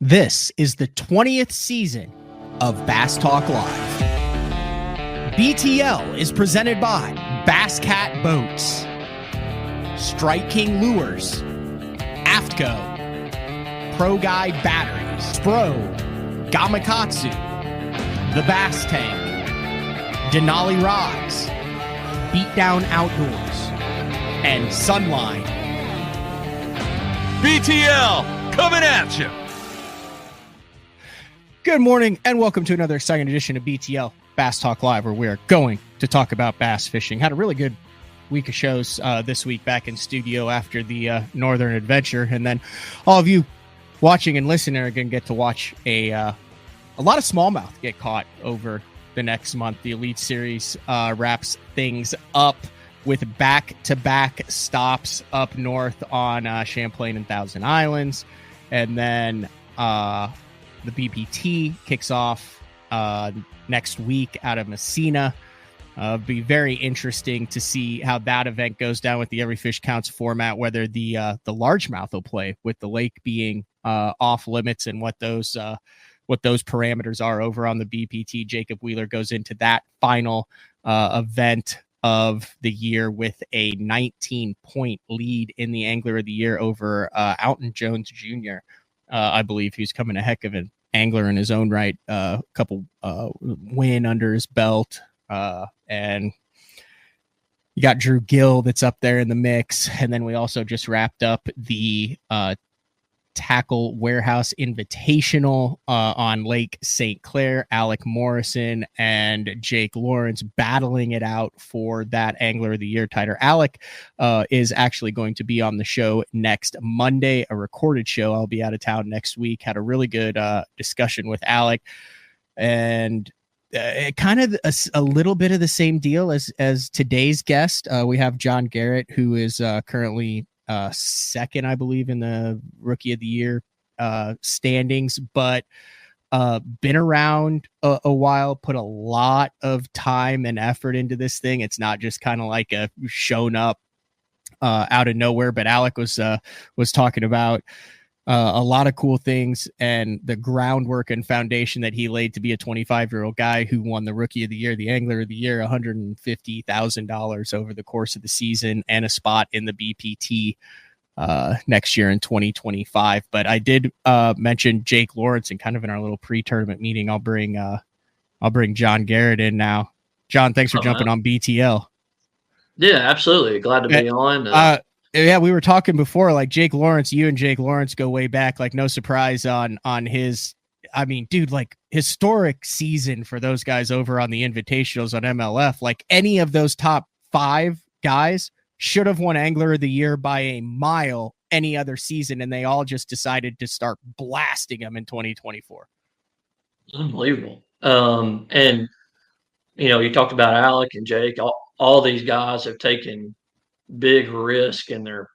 This is the 20th season of Bass Talk Live. BTL is presented by Bass Cat Boats, Strike King Lures, Aftco, Pro Guide Batteries, Spro, Gamakatsu, The Bass Tank, Denali Rods, Beatdown Outdoors, and Sunline. BTL coming at you. Good morning and welcome to another exciting edition of BTL Bass Talk Live, where we are going to talk about bass fishing. Had a really good week of shows this week back in studio after the Northern Adventure, and then all of you watching and listening are going to get to watch a lot of smallmouth get caught over the next month. The Elite Series wraps things up with back-to-back stops up north on Champlain and Thousand Islands, and then the BPT kicks off next week out of Messina. It'll be very interesting to see how that event goes down with the Every Fish Counts format, whether the largemouth will play with the lake being off limits and what those parameters are over on the BPT. Jacob Wheeler goes into that final event of the year with a 19-point lead in the Angler of the Year over Alton Jones Jr., I believe, who's coming a heck of an angler in his own right. A couple win under his belt, and you got Drew Gill that's up there in the mix. And then we also just wrapped up the Tackle Warehouse Invitational on Lake St. Clair. Alec Morrison and Jake Lawrence battling it out for that Angler of the Year title. Alec is actually going to be on the show next Monday, a recorded show. I'll be out of town next week. Had a really good discussion with Alec, and kind of a little bit of the same deal as today's guest. We have John Garrett, who is currently second, I believe, in the Rookie of the Year standings, but been around a while, put a lot of time and effort into this thing. It's not just kind of like a shown up out of nowhere. But Alec was talking about a lot of cool things and the groundwork and foundation that he laid to be a 25-year-old guy who won the Rookie of the Year, the Angler of the Year, $150,000 over the course of the season, and a spot in the BPT next year in 2025. But I did mention Jake Lawrence, and kind of in our little pre-tournament meeting, I'll bring John Garrett in now. John, thanks for jumping on BTL. Yeah, absolutely. Glad to be on. Yeah, we were talking before, like Jake Lawrence, you and Jake Lawrence go way back, like no surprise on his, I mean, dude, like historic season for those guys over on the invitationals on MLF. Like any of those top five guys should have won Angler of the Year by a mile any other season, and they all just decided to start blasting them in 2024. Unbelievable. And, you know, you talked about Alec and Jake. All these guys have taken big risk in their,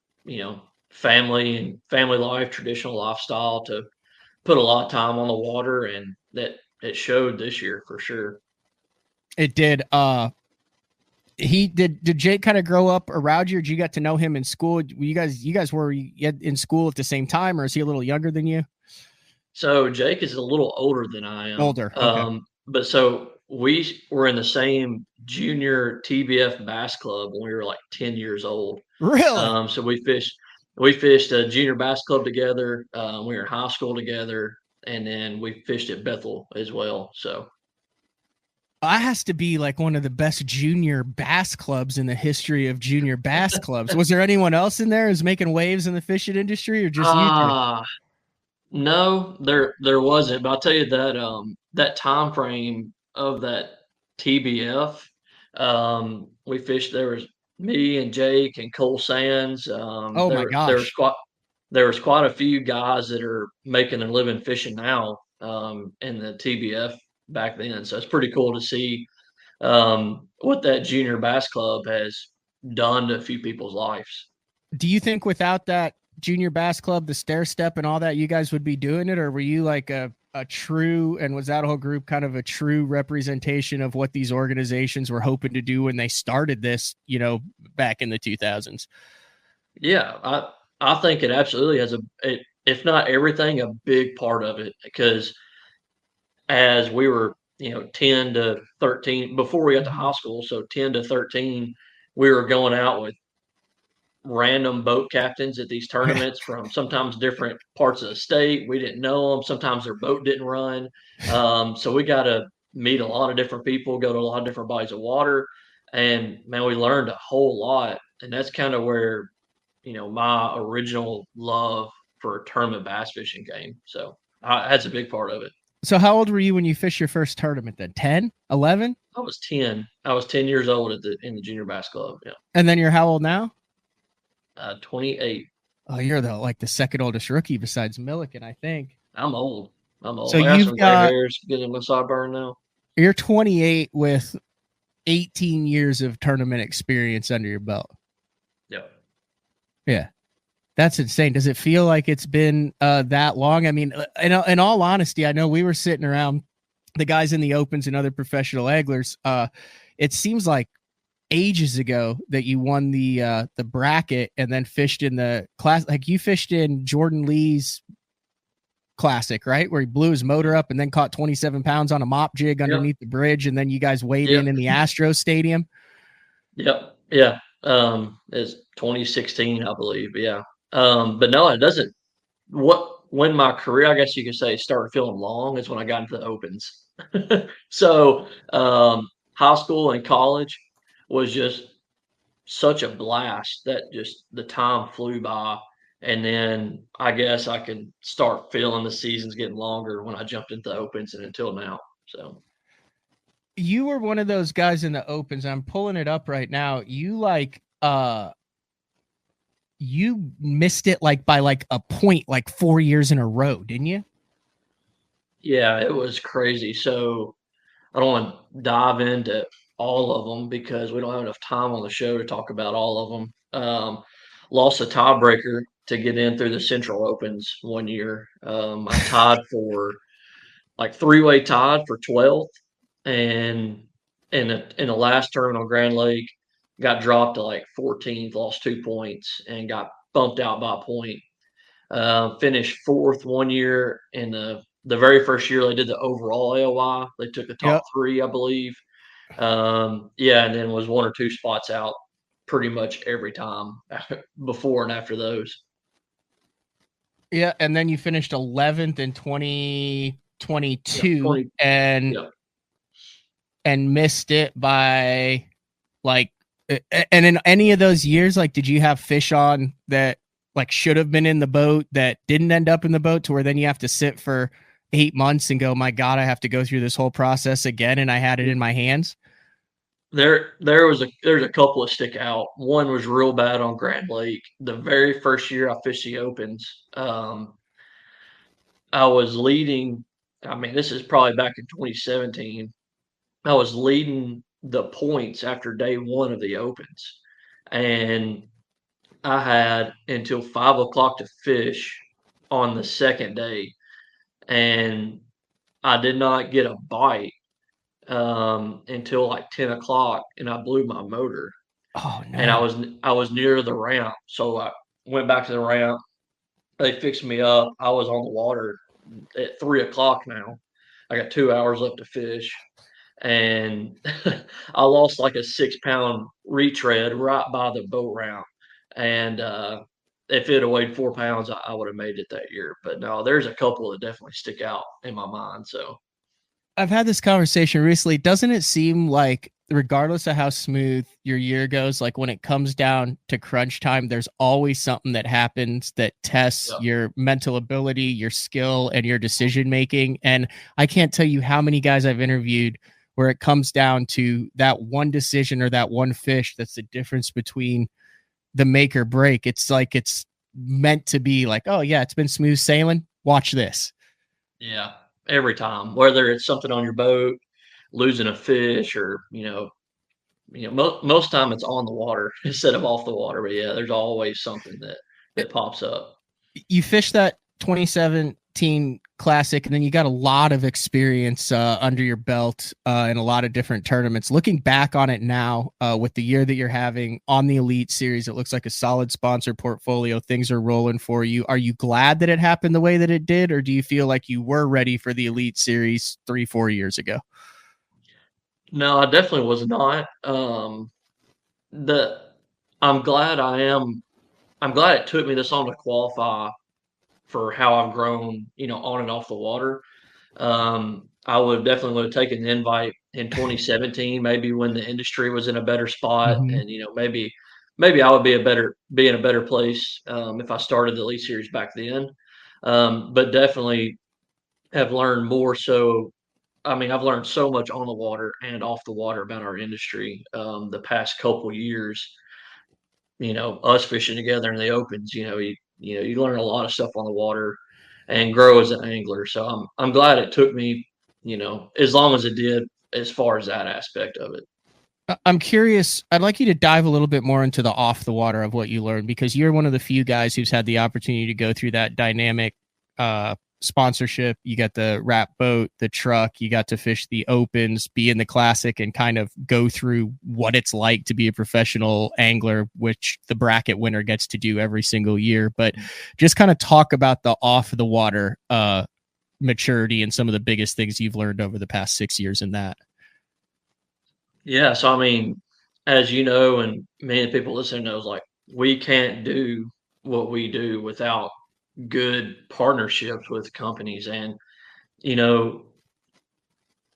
family life, traditional lifestyle, to put a lot of time on the water, and that it showed this year for sure. It did. Did Jake kind of grow up around you, or did you get to know him in school? You guys were in school at the same time, or is he a little younger than you? So Jake is a little older than I am. Older. Okay. But so we were in the same junior TBF bass club when we were like 10 years old. Really? So we fished a junior bass club together. We were in high school together, and then we fished at Bethel as well. So that has to be like one of the best junior bass clubs in the history of junior bass clubs. Was there anyone else in there who's making waves in the fishing industry, or just you two? No, there wasn't. But I'll tell you that that time frame of that TBF, we fished. There was me and Jake and Cole Sands. Oh my gosh! There was quite a few guys that are making a living fishing now in the TBF back then. So it's pretty cool to see what that junior bass club has done to a few people's lives. Do you think without that junior bass club, the stair step and all that, you guys would be doing it, or were you like a true, and was that whole group kind of a true representation of what these organizations were hoping to do when they started this, back in the 2000s? Yeah, I think it absolutely has if not everything, a big part of it. Because as we were, 10 to 13 before we got to Mhm. high school, so 10 to 13, we were going out with random boat captains at these tournaments from sometimes different parts of the state. We didn't know them. Sometimes their boat didn't run. So we got to meet a lot of different people, go to a lot of different bodies of water. And man, we learned a whole lot. And that's kind of where, my original love for tournament bass fishing came. So that's a big part of it. So how old were you when you fished your first tournament then? 10, 11? I was 10. I was 10 years old in the junior bass club. Yeah. And then you're how old now? 28. Oh, you're the second oldest rookie besides Milliken, I think. I'm old. I'm So old. I got you've some gray got hairs getting my sideburn now. you're 28 with 18 years of tournament experience under your belt. Yeah. Yeah. That's insane. Does it feel like it's been that long? I mean, in all honesty, I know we were sitting around the guys in the opens and other professional anglers. It seems like ages ago that you won the bracket and then fished in the class. Like you fished in Jordan Lee's classic, right? Where he blew his motor up and then caught 27 pounds on a mop jig underneath the bridge. And then you guys weighed in the Astro Stadium. Yep. Yeah. It's 2016, I believe. Yeah. But no, it doesn't. When my career, I guess you could say, started feeling long is when I got into the opens. So, high school and college was just such a blast that just the time flew by. And then I guess I could start feeling the seasons getting longer when I jumped into the opens and until now. So, You were one of those guys in the opens. I'm pulling it up right now. You missed it by a point 4 years in a row, didn't you? yeah, it was crazy. So, I don't want to dive into all of them because we don't have enough time on the show to talk about all of them. Lost a tiebreaker to get in through the Central Opens one year. I tied for three-way tied for 12th, and in the last tournament on Grand Lake, got dropped to 14th, lost 2 points, and got bumped out by a point. Finished fourth one year in the very first year they did the overall AOY. They took the top Yep. three, I believe. Yeah, and then was one or two spots out pretty much every time before and after those. Yeah, and then you finished 11th in 2022 and yeah. missed it by and in any of those years, did you have fish on that should have been in the boat that didn't end up in the boat to where then you have to sit for 8 months and go, my God, I have to go through this whole process again and I had it in my hands? There's a couple that stick out. One was real bad on Grand Lake. The very first year I fished the opens, I was leading. I mean, this is probably back in 2017. I was leading the points after day one of the opens, and I had until 5 o'clock to fish on the second day, and I did not get a bite until 10 o'clock, and I blew my motor. Oh And no. I was near the ramp, so I went back to the ramp. They fixed me up. I was on the water at 3 o'clock now. I got 2 hours left to fish, and I lost a 6 pound retread right by the boat ramp. And if it had weighed 4 pounds, I would have made it that year. But no, there's a couple that definitely stick out in my mind. So I've had this conversation recently. Doesn't it seem like, regardless of how smooth your year goes, when it comes down to crunch time, there's always something that happens that tests your mental ability, your skill, and your decision making? And I can't tell you how many guys I've interviewed where it comes down to that one decision or that one fish that's the difference between the make or break. It's it's meant to be oh yeah, it's been smooth sailing. Watch this. yeah, every time, whether it's something on your boat, losing a fish, or most time it's on the water instead of off the water. But yeah, there's always something that pops up. You fished that 2017 Classic, and then you got a lot of experience under your belt in a lot of different tournaments. Looking back on it now, with the year that you're having on the Elite Series, it looks like a solid sponsor portfolio. Things are rolling for you. Are you glad that it happened the way that it did, or do you feel like you were ready for the Elite Series 3-4 years ago? No, I definitely was not. The I'm glad I am. I'm glad it took me this long to qualify for how I've grown, on and off the water. I would have taken the invite in 2017, maybe when the industry was in a better spot, Mm-hmm. and maybe I would be in a better place if I started the Elite Series back then. But definitely have learned more. So, I mean, I've learned so much on the water and off the water about our industry the past couple years. Us fishing together in the opens. You learn a lot of stuff on the water and grow as an angler. So I'm glad it took me, as long as it did, as far as that aspect of it. I'm curious. I'd like you to dive a little bit more into the off the water of what you learned, because you're one of the few guys who's had the opportunity to go through that dynamic sponsorship. You got the wrap boat, the truck, you got to fish the opens, be in the Classic, and kind of go through what it's like to be a professional angler, which the bracket winner gets to do every single year. But just kind of talk about the off the water maturity and some of the biggest things you've learned over the past 6 years in that. Yeah. So, I mean, as you know, and many people listening knows, like, we can't do what we do without good partnerships with companies. And, you know,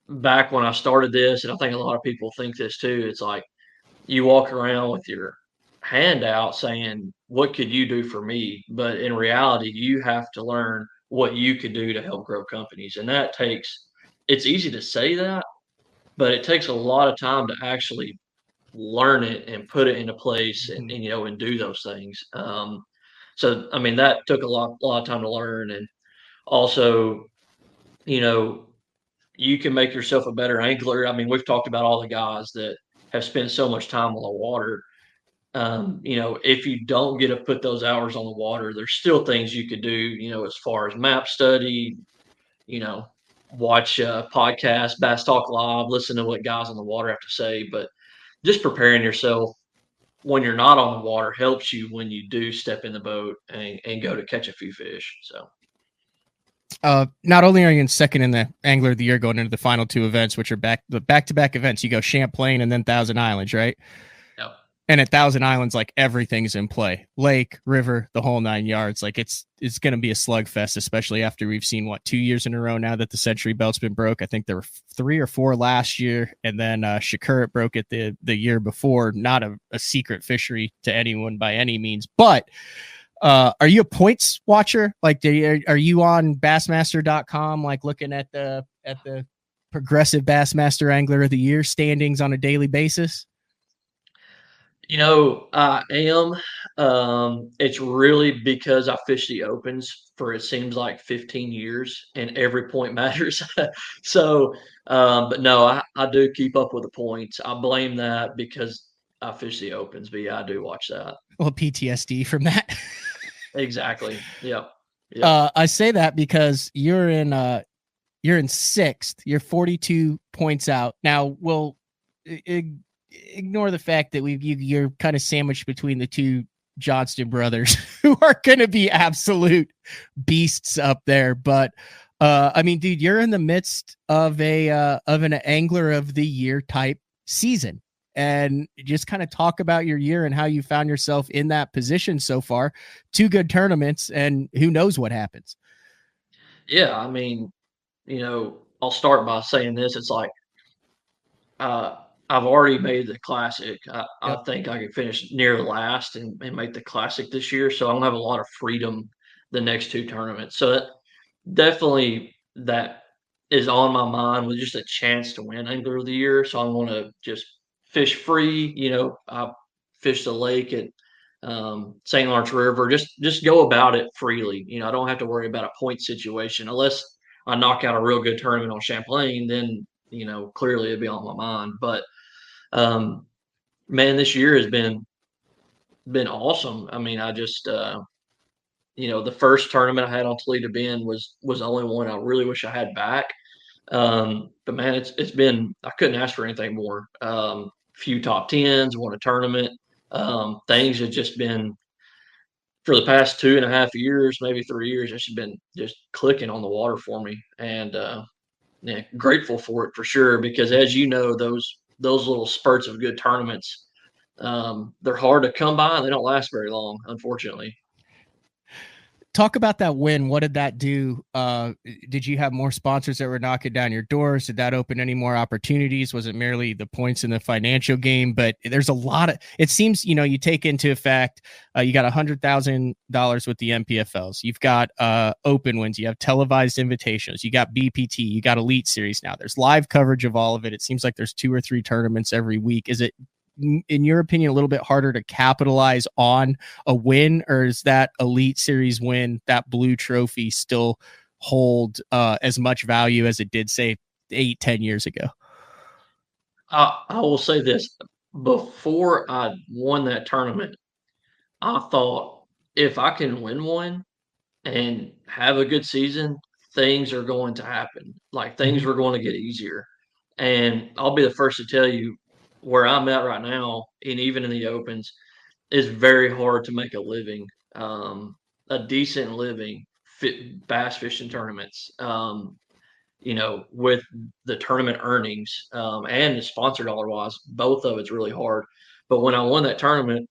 back when I started this, and I think a lot of people think this too, it's like, you walk around with your hand out saying, "What could you do for me?" But in reality, you have to learn what you could do to help grow companies. And it's easy to say that, but it takes a lot of time to actually learn it and put it into place and, Mhm. and do those things. So, I mean, that took a lot of time to learn. And also, you know, you can make yourself a better angler. I mean, we've talked about all the guys that have spent so much time on the water. If you don't get to put those hours on the water, there's still things you could do, as far as map study, you know, watch podcasts, Bass Talk Live, listen to what guys on the water have to say. But just preparing yourself when you're not on the water helps you when you do step in the boat and go to catch a few fish. So, Not only are you in second in the Angler of the Year going into the final two events, which are back-to-back events, you go Champlain and then Thousand Islands, right? yeah. And at Thousand Islands, like, everything's in play, lake, river, the whole 9 yards. Like, it's going to be a slugfest, especially after we've seen 2 years in a row now that the Century Belt's been broke. I think there were 3 or 4 last year, and then Shakur broke it the year before. Not a secret fishery to anyone by any means, but are you a points watcher? Like, are you on Bassmaster.com, like looking at the progressive Bassmaster Angler of the Year standings on a daily basis? I am. It's really because I fish the opens for it seems like 15 years and every point matters. So, but no, I do keep up with the points. I blame that because I fish the opens, but yeah, I do watch that. Well, PTSD from that. Exactly. Yep. Yep. I say that because you're in sixth. You're 42 points out. Now, we'll ignore the fact that you're kind of sandwiched between the two Johnston brothers, who are going to be absolute beasts up there. But I mean, dude, you're in the midst of an Angler of the Year type season. And just kind of talk about your year and how you found yourself in that position so far. 2 good tournaments, and who knows what happens. Yeah. I mean, I'll start by saying this. It's like, uh, I've already made the classic. I Yep. think I can finish near last and make the classic this year. So I don't have a lot of freedom the next 2 tournaments. So definitely that is on my mind with just a chance to win Angler of the Year. So I want to just fish free. I fish the lake at St. Lawrence River. Just go about it freely. I don't have to worry about a point situation unless I knock out a real good tournament on Champlain. Then clearly it'd be on my mind. But um, man, this year has been awesome. I mean, I just The first tournament I had on Toledo Bend was the only one I really wish I had back. But man, it's been, I couldn't ask for anything more. Few top tens, won a tournament. Things have just been, for the past 2.5 years, maybe 3 years, it's been just clicking on the water for me, and yeah, grateful for it for sure. Because as you know, those little spurts of good tournaments, they're hard to come by and they don't last very long, unfortunately. Talk about that win. What did that do? Did you have more sponsors that were knocking down your doors? Did that open any more opportunities? Was it merely the points in the financial game? But there's a lot of, it seems, you take into effect, you got $100,000 with the MPFLs. You've got open wins. You have televised invitations. You got BPT. You got Elite Series now. There's live coverage of all of it. It seems like there's 2 or 3 tournaments every week. Is it, in your opinion, a little bit harder to capitalize on a win, or is that Elite Series win, that blue trophy, still hold as much value as it did, say, 8-10 years ago? I will say this: before I won that tournament, I thought if I can win one and have a good season, things are going to happen. Like things Mm-hmm. were going to get easier. And I'll be the first to tell you, where I'm at right now, and even in the opens, is very hard to make a living, a decent living, bass fishing tournaments. With the tournament earnings, and the sponsor dollar wise, both of it's really hard. But when I won that tournament,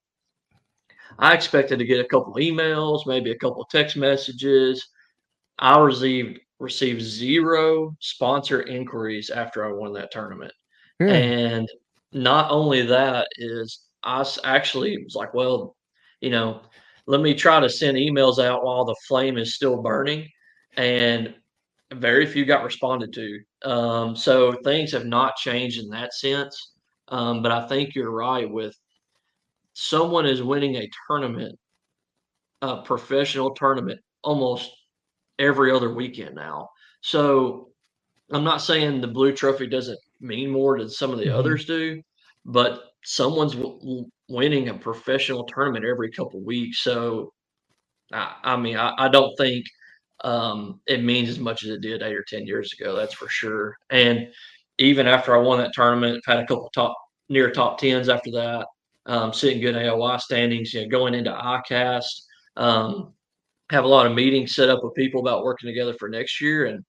I expected to get a couple emails, maybe a couple text messages. I received zero sponsor inquiries after I won that tournament. Really? And not only that, is actually was like, well, you know, let me try to send emails out while the flame is still burning. And very few got responded to. So things have not changed in that sense. But I think you're right with, someone is winning a professional tournament, almost every other weekend now. So I'm not saying the blue trophy doesn't mean more than some of the Mm-hmm. others do, but someone's winning a professional tournament every couple weeks. So I mean, I don't think it means as much as it did 8 or 10 years ago. That's for sure. And even after I won that tournament, I've had a couple near top tens after that. Sitting good AOI standings. Going into ICAST. Have a lot of meetings set up with people about working together for next year. And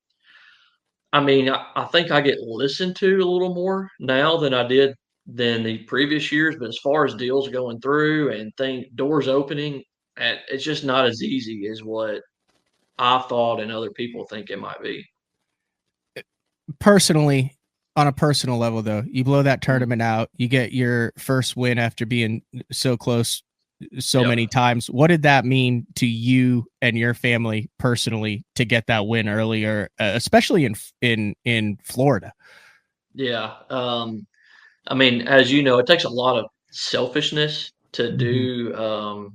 I mean, I think I get listened to a little more now than the previous years. But as far as deals going through and doors opening, it's just not as easy as what I thought and other people think it might be. Personally, on a personal level, though, you blow that Mhm. tournament out, you get your first win after being so close so Yep. many times. What did that mean to you and your family personally to get that win earlier, especially in Florida? Yeah. I mean, as you know, it takes a lot of selfishness to Mm-hmm. do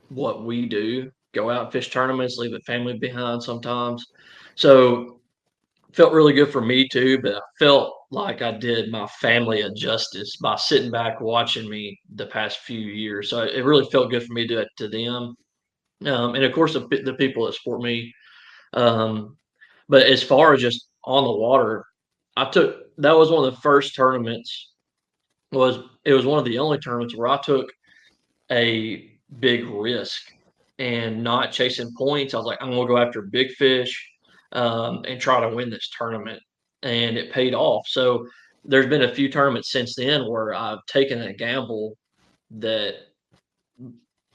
what we do. Go out and fish tournaments, leave the family behind sometimes. So felt really good for me too, but I felt like I did my family a justice by sitting back watching me the past few years. So it really felt good for me to do it to them, and of course the people that support me. Um, but as far as just on the water, that was one of the first tournaments. It was one of the only tournaments where I took a big risk and not chasing points. I was like, I'm gonna go after big fish, and try to win this tournament, and it paid off. So there's been a few tournaments since then where I've taken a gamble that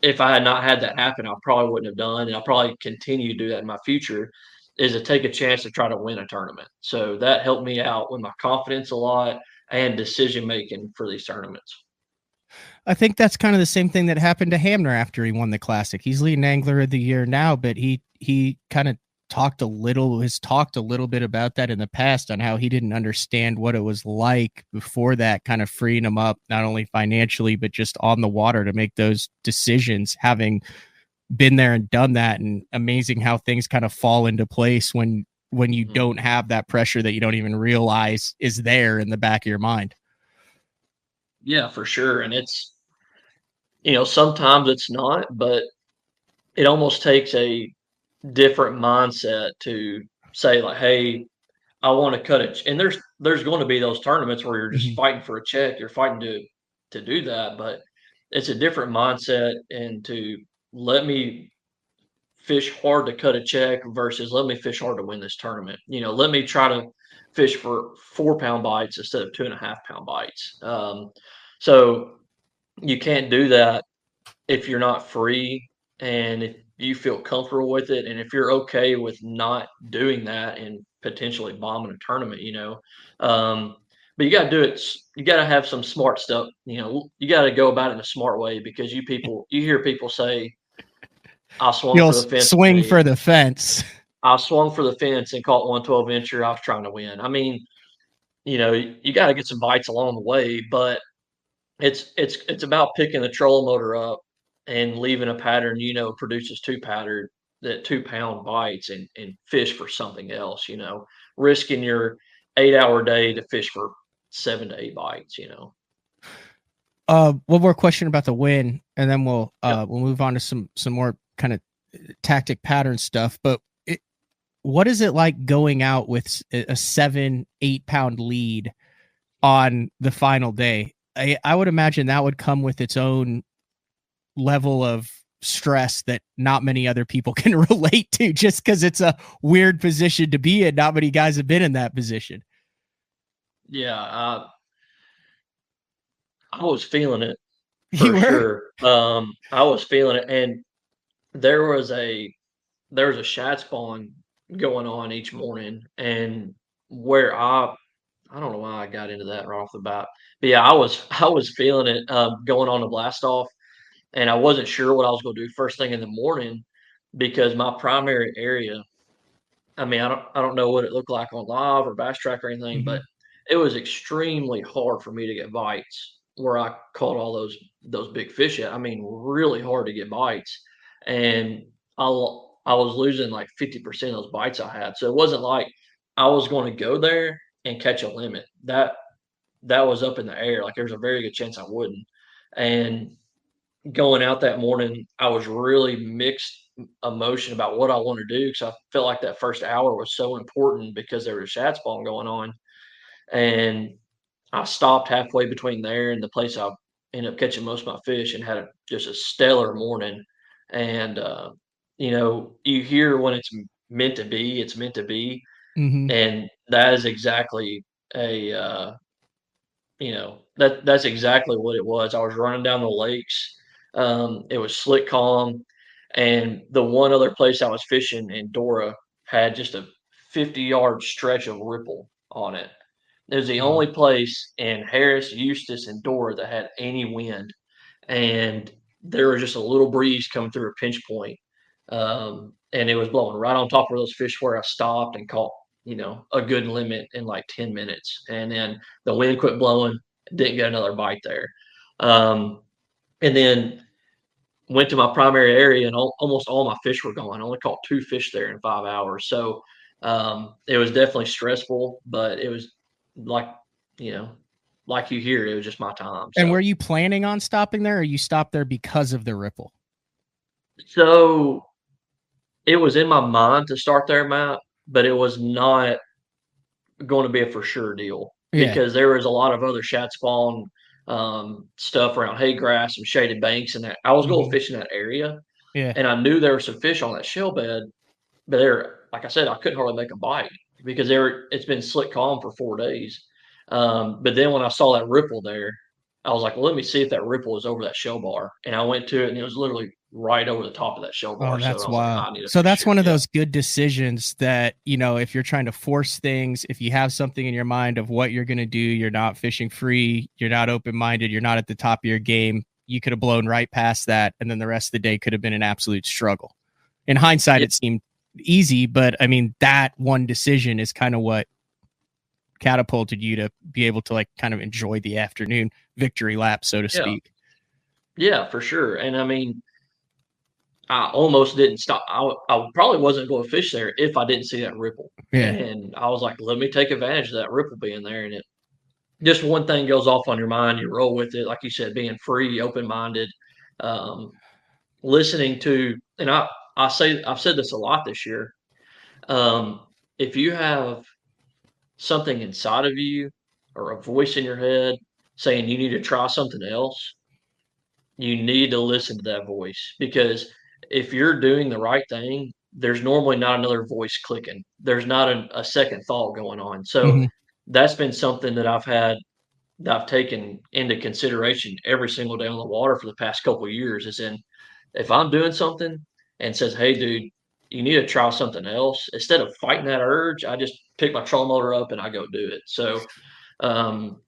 if I had not had that happen, I probably wouldn't have done, and I'll probably continue to do that in my future. Is to take a chance to try to win a tournament. So that helped me out with my confidence a lot and decision making for these tournaments. I think that's kind of the same thing that happened to Hamner after he won the Classic. He's leading angler of the year now, but he kind of has talked a little bit about that in the past, on how he didn't understand what it was like before that, kind of freeing him up not only financially but just on the water to make those decisions, having been there and done that. And amazing how things kind of fall into place when you Mhm. don't have that pressure that you don't even realize is there in the back of your mind. Yeah, for sure. And it's, sometimes it's not, but it almost takes a different mindset to say like, hey, I want to cut it. And there's going to be those tournaments where you're just Mhm. fighting for a check, you're fighting to do that, but it's a different mindset and to let me fish hard to cut a check versus let me fish hard to win this tournament. Let me try to fish for 4 pound bites instead of 2.5 pound bites. So you can't do that if you're not free and if you feel comfortable with it and if you're okay with not doing that and potentially bombing a tournament. But you got to do it. You got to have some smart stuff. You got to go about it in a smart way because you hear people say, I swung You'll for the fence swing today. for the fence. I swung for the fence and caught 112 incher. I was trying to win. I mean, you got to get some bites along the way, but it's about picking the trolling motor up and leaving a pattern, produces 2 pound bites and fish for something else, risking your 8 hour day to fish for 7 to 8 bites. One more question about the win, and then we'll Yep. we'll move on to some more kind of tactic pattern stuff. But what is it like going out with a 7-8 pound lead on the final day? I would imagine that would come with its own level of stress that not many other people can relate to, just because it's a weird position to be in. Not many guys have been in that position. Yeah. I was feeling it You for were? sure. I was feeling it. And there was a shad spawn going on each morning, and where I don't know why I got into that right off the bat, but yeah, I was feeling it going on the blast off, and I wasn't sure what I was going to do first thing in the morning because my primary area. I mean, I don't know what it looked like on live or bass track or anything, Mm-hmm. but it was extremely hard for me to get bites where I caught all those big fish at. I mean, really hard to get bites, and I was losing like 50% of those bites I had. So it wasn't like I was going to go there and catch a limit. That was up in the air. Like there's a very good chance I wouldn't. And going out that morning, I was really mixed emotion about what I want to do because I felt like that first hour was so important because there was a shad spawn going on. And I stopped halfway between there and the place I ended up catching most of my fish and had just a stellar morning. And, you hear when it's meant to be, it's meant to be. Mm-hmm. And that is exactly that's exactly what it was. I was running down the lakes. It was slick calm, and the one other place I was fishing in Dora had just a 50-yard stretch of ripple on it. It was the Wow. only place in Harris, Eustis, and Dora that had any wind, and there was just a little breeze coming through a pinch point, and it was blowing right on top of those fish where I stopped and caught a good limit in like 10 minutes, and then the wind quit blowing, didn't get another bite there. Um, and then went to my primary area, and almost all my fish were gone. I only caught 2 fish there in 5 hours. So it was definitely stressful, but it was like, you know, like you hear, it was just my time. And were So, you planning on stopping there, or you stopped there because of the ripple? so it was in my mind to start there, Matt, but it was not going to be a for sure deal Yeah. because there was a lot of other shad spawn stuff around hay grass and shaded banks, and that I was going Mm-hmm. fishing that area, Yeah. and I knew there were some fish on that shell bed, but they're like I said, I couldn't hardly make a bite because it's been slick calm for 4 days. But then when I saw that ripple there, I was like, well, let me see if that ripple is over that shell bar, and I went to it, and it was literally right over the top of that shell Oh, bar. So that's I was like, wild. I need to So fish that's here. one of Yeah, those good decisions that, if you're trying to force things, if you have something in your mind of what you're going to do, you're not fishing free, you're not open-minded, you're not at the top of your game, you could have blown right past that. And then the rest of the day could have been an absolute struggle. In hindsight, yeah, it seemed easy, but I mean, that one decision is kind of what catapulted you to be able to like kind of enjoy the afternoon victory lap, so to yeah, speak. yeah, for sure. And I mean, I almost didn't stop. I probably wasn't going to fish there if I didn't see that ripple. Yeah. And I was like, let me take advantage of that ripple being there. And it just one thing goes off on your mind, you roll with it. Like you said, being free, open minded. Um, listening to, and I've said this a lot this year. If you have something inside of you or a voice in your head saying you need to try something else, you need to listen to that voice, because if you're doing the right thing, there's normally not another voice clicking. There's not a second thought going on. So Mhm. that's been something that I've taken into consideration every single day on the water for the past couple of years. Is in, if I'm doing something and says, "Hey, dude, you need to try something else," instead of fighting that urge, I just pick my trolling motor up and I go do it. So, um,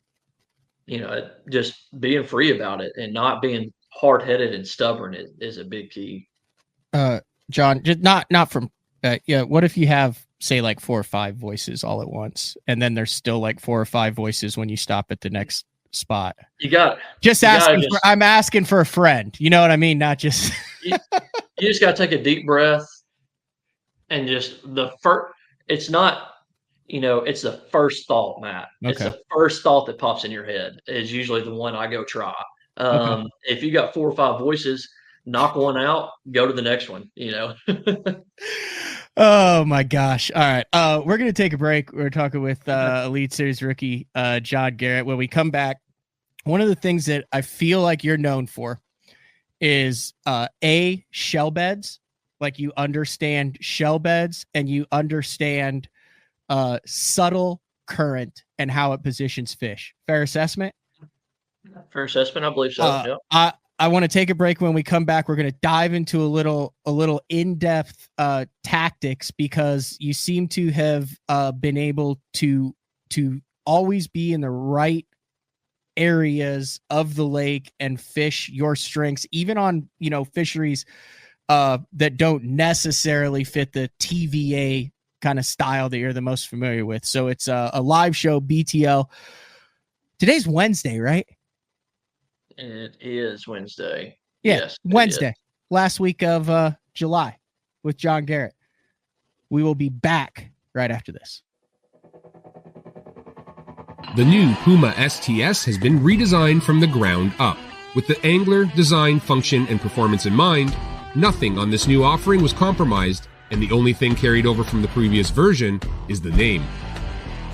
just being free about it and not being hard headed and stubborn is a big key. John, just not from yeah. What if you have, say, like 4 or 5 voices all at once, and then there's still like 4 or 5 voices when you stop at the next spot? You got Just you gotta asking for, I'm asking for a friend. You know what I mean? Not just you, you just got to take a deep breath and just it's not, it's the first thought, Matt. It's okay. the first thought that pops in your head is usually the one I go try. Okay. If you got 4 or 5 voices, knock one out, go to the next one, Oh my gosh. All right. We're going to take a break. We're talking with Elite Series rookie John Garrett. When we come back, one of the things that I feel like you're known for is shell beds. Like, you understand shell beds and you understand subtle current and how it positions fish. Fair assessment? Fair assessment, I believe so. Yep. I want to take a break. When we come back, we're going to dive into a little in-depth tactics, because you seem to have been able to always be in the right areas of the lake and fish your strengths, even on, fisheries that don't necessarily fit the TVA kind of style that you're the most familiar with. So it's a live show, BTL. Today's Wednesday, right? It is Wednesday. Yeah, Yes, Wednesday, last week of July, with John Garrett. We will be back right after this. The new Puma STS has been redesigned from the ground up. With the angler, design, function, and performance in mind, nothing on this new offering was compromised, and the only thing carried over from the previous version is the name.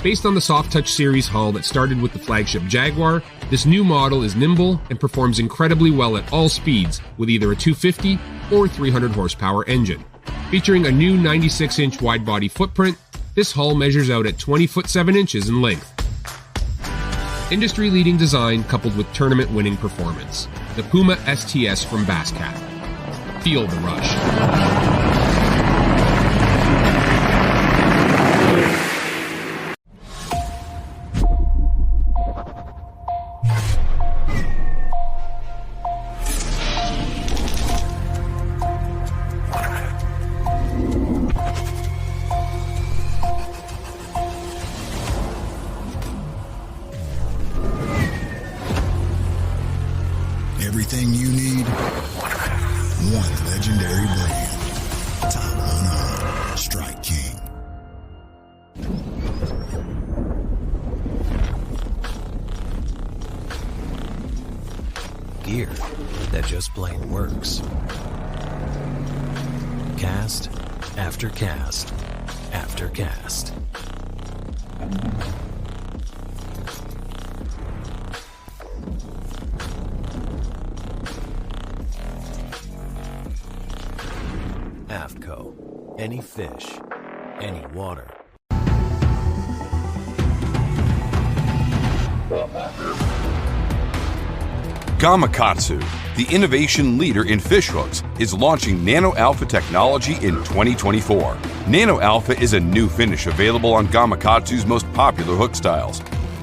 Based on the Soft Touch series hull that started with the flagship Jaguar, this new model is nimble and performs incredibly well at all speeds with either a 250 or 300 horsepower engine. Featuring a new 96-inch wide-body footprint, this hull measures out at 20 foot 7 inches in length. Industry-leading design coupled with tournament-winning performance. The Puma STS from Basscat. Feel the rush. Everything you need, one legendary brand. Top 100, Strike King. Gear that just plain works. Cast after cast after cast. AFTCO. Any fish, any water. Gamakatsu, the innovation leader in fish hooks, is launching Nano Alpha technology in 2024. Nano Alpha is a new finish available on Gamakatsu's most popular hook styles.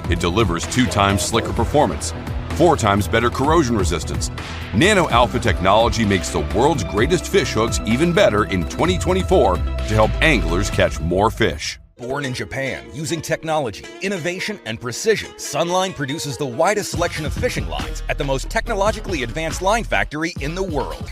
It delivers 2 times slicker performance, 4 times better corrosion resistance. Nano Alpha technology makes the world's greatest fish hooks even better in 2024 to help anglers catch more fish. Born in Japan, using technology, innovation, and precision, Sunline produces the widest selection of fishing lines at the most technologically advanced line factory in the world.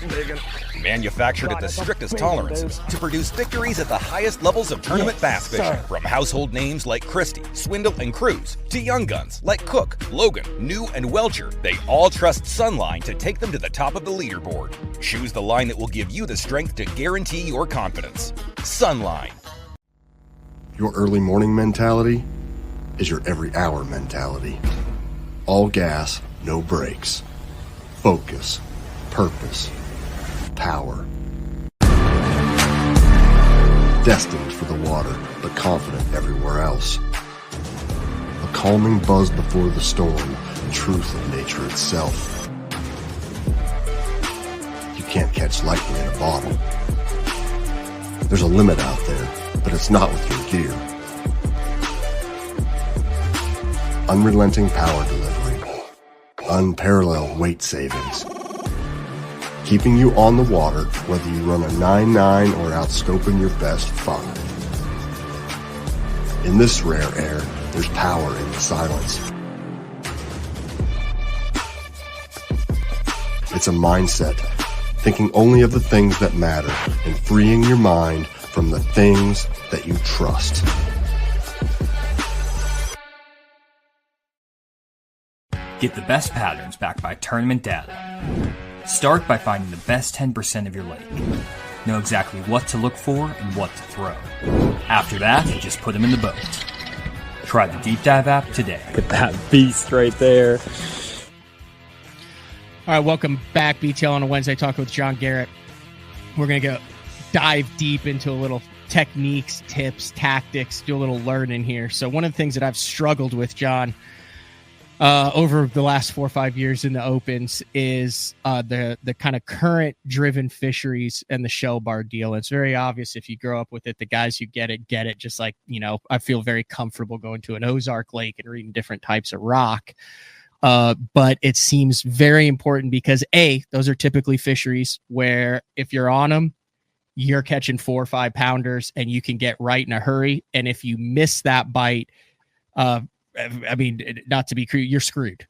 Manufactured at the strictest tolerances to produce victories at the highest levels of tournament bass fishing. From household names like Christie, Swindle, and Cruz to young guns like Cook, Logan, New, and Welcher, they all trust Sunline to take them to the top of the leaderboard. Choose the line that will give you the strength to guarantee your confidence. Sunline. Your early morning mentality is your every hour mentality. All gas, no brakes. Focus, purpose, power. Destined for the water, but confident everywhere else. A calming buzz before the storm, the truth of nature itself. You can't catch lightning in a bottle. There's a limit out there, but it's not with your gear. Unrelenting power delivery. Unparalleled weight savings. Keeping you on the water, whether you run a 9.9 or outscoping your best 5. In this rare air, there's power in the silence. It's a mindset, thinking only of the things that matter and freeing your mind from the things that you trust. Get the best patterns backed by tournament data. Start by finding the best 10% of your lake. Know exactly what to look for and what to throw. After that, just put them in the boat. Try the Deep Dive app today. Look at that beast right there. All right, welcome back. BTL on a Wednesday, talking with John Garrett. We're going to dive deep into a little techniques, tips, tactics, do a little learning here. So one of the things that I've struggled with, John, over the last 4 or 5 years in the opens is the kind of current driven fisheries and the shell bar deal. It's very obvious if you grow up with it, the guys who get it, just like, I feel very comfortable going to an Ozark lake and reading different types of rock. But it seems very important because those are typically fisheries where if you're on them, you're catching 4 or 5 pounders and you can get right in a hurry. And if you miss that bite, I mean, not to be crude, you're screwed.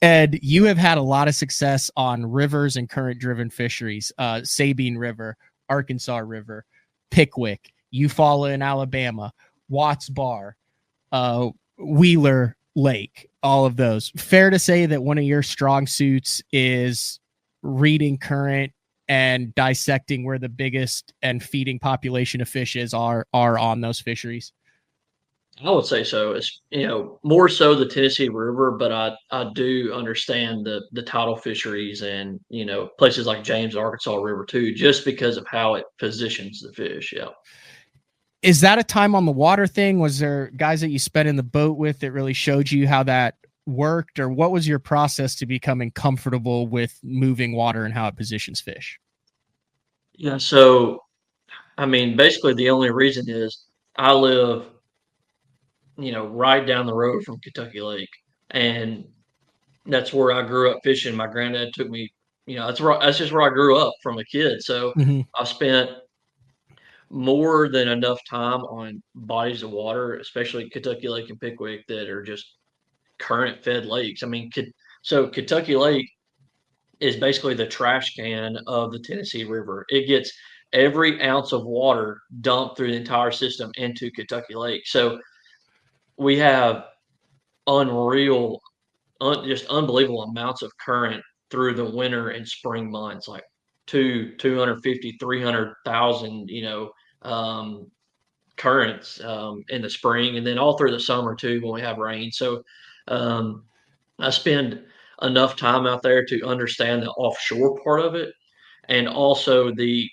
and you have had a lot of success on rivers and current driven fisheries, Sabine River, Arkansas River, Pickwick, Eufaula in Alabama, Watts Bar, Wheeler Lake, all of those. Fair to say that one of your strong suits is reading current and dissecting where the biggest and feeding population of fish are on those fisheries? I would say so. It's more so the Tennessee River, but I do understand the tidal fisheries and places like James Arkansas River too, just because of how it positions the fish. Yeah. Is that a time on the water thing? Was there guys that you spent in the boat with that really showed you how that worked, or what was your process to becoming comfortable with moving water and how it positions fish? Yeah. So, I mean, basically the only reason is I live right down the road from Kentucky Lake. And that's where I grew up fishing. My granddad took me, that's just where I grew up from a kid. So I spent more than enough time on bodies of water, especially Kentucky Lake and Pickwick, that are just current fed lakes. I mean, so Kentucky Lake is basically the trash can of the Tennessee River. It gets every ounce of water dumped through the entire system into Kentucky Lake. So we have just unbelievable amounts of current through the winter and spring months, like 250, 300,000, currents in the spring, and then all through the summer too when we have rain. So I spend enough time out there to understand the offshore part of it, and also the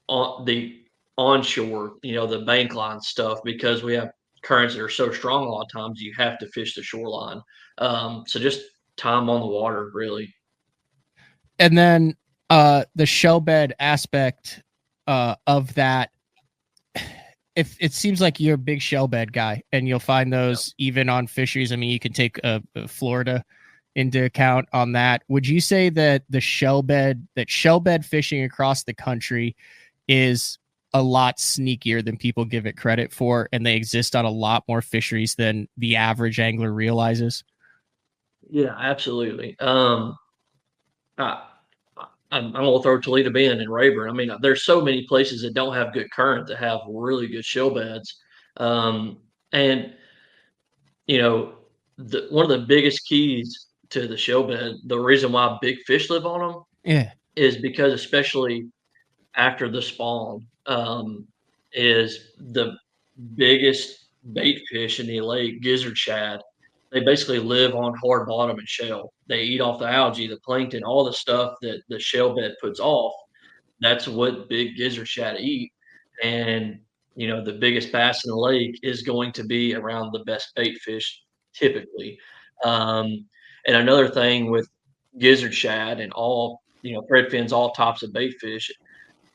onshore, the bank line stuff, because we have currents that are so strong a lot of times you have to fish the shoreline. So just time on the water, really. And then the shell bed aspect of that, if it seems like you're a big shell bed guy, and you'll find those even on fisheries. I mean, you can take Florida into account on that. Would you say that shell bed fishing across the country is a lot sneakier than people give it credit for, and they exist on a lot more fisheries than the average angler realizes? Yeah, absolutely. I'm going to throw Toledo Bend and Rayburn. I mean, there's so many places that don't have good current that have really good shell beds. And, you know, one of the biggest keys to the shell bed, the reason why big fish live on them Yeah. is because, especially after the spawn, is the biggest bait fish in the lake, gizzard shad. They basically live on hard bottom and shell. They eat off the algae, the plankton, all the stuff that the shell bed puts off. That's what big gizzard shad eat. And, the biggest bass in the lake is going to be around the best bait fish typically. And another thing with gizzard shad and all, thread fins, all types of bait fish,